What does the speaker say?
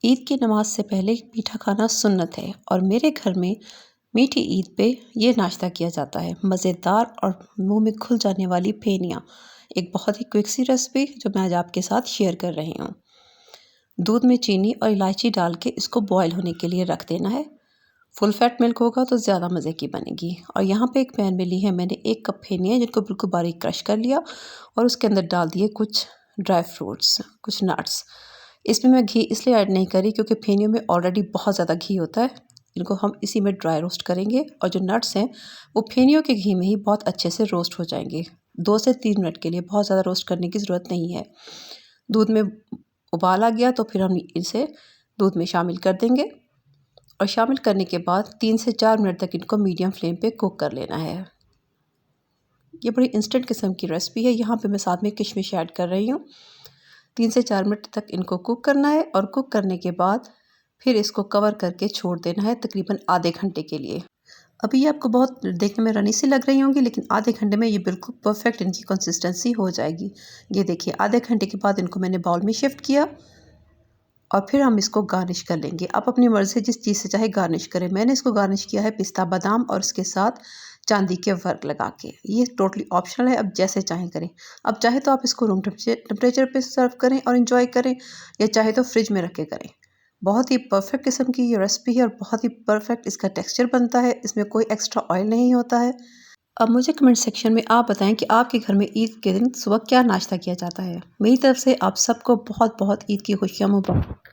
ईद की नमाज से पहले मीठा खाना सुन्नत है और मेरे घर में मीठी ईद पे ये नाश्ता किया जाता है। मज़ेदार और मुंह में घुल जाने वाली फेनिया, एक बहुत ही क्विक सी रेसिपी जो मैं आज आपके साथ शेयर कर रही हूँ। दूध में चीनी और इलायची डाल के इसको बॉयल होने के लिए रख देना है। फुल फैट मिल्क होगा तो ज़्यादा मज़े की बनेगी। और यहाँ पे एक पैन में ली है मैंने 1 कप फेनिया, जिनको बिल्कुल बारीक क्रश कर लिया और उसके अंदर डाल दिए कुछ ड्राई फ्रूट्स, कुछ नट्स। इसमें मैं घी इसलिए ऐड नहीं करी क्योंकि फेनियों में ऑलरेडी बहुत ज़्यादा घी होता है। इनको हम इसी में ड्राई रोस्ट करेंगे और जो नट्स हैं वो फेनियों के घी में ही बहुत अच्छे से रोस्ट हो जाएंगे। 2 से 3 मिनट के लिए, बहुत ज़्यादा रोस्ट करने की ज़रूरत नहीं है। दूध में उबाल आ गया तो फिर हम इसे दूध में शामिल कर देंगे और शामिल करने के बाद 3 से 4 मिनट तक इनको मीडियम फ्लेम पे कुक कर लेना है। ये बड़ी इंस्टेंट किस्म की रेसिपी है। यहाँ पे मैं साथ में किशमिश ऐड कर रही हूँ। 3 से 4 मिनट तक इनको कुक करना है और कुक करने के बाद फिर इसको कवर करके छोड़ देना है तकरीबन आधे घंटे के लिए। अभी ये आपको बहुत देखने में रनी सी लग रही होंगी, लेकिन आधे घंटे में ये बिल्कुल परफेक्ट इनकी कंसिस्टेंसी हो जाएगी। ये देखिए, आधे घंटे के बाद इनको मैंने बाउल में शिफ्ट किया और फिर हम इसको गार्निश कर लेंगे। आप अपनी मर्ज़ी से जिस चीज़ से चाहे गार्निश करें। मैंने इसको गार्निश किया है पिस्ता बादाम और उसके साथ चांदी के वर्क लगा के। ये टोटली ऑप्शनल है, अब जैसे चाहें करें। अब चाहे तो आप इसको रूम टेम्परेचर पे सर्व करें और एंजॉय करें, या चाहे तो फ्रिज में रख के करें। बहुत ही परफेक्ट किस्म की ये रेसिपी है और बहुत ही परफेक्ट इसका टेक्सचर बनता है। इसमें कोई एक्स्ट्रा ऑयल नहीं होता है। अब मुझे कमेंट सेक्शन में आप बताएं कि आपके घर में ईद के दिन सुबह क्या नाश्ता किया जाता है। मेरी तरफ से आप सबको बहुत बहुत ईद की खुशियाँ मुबारक।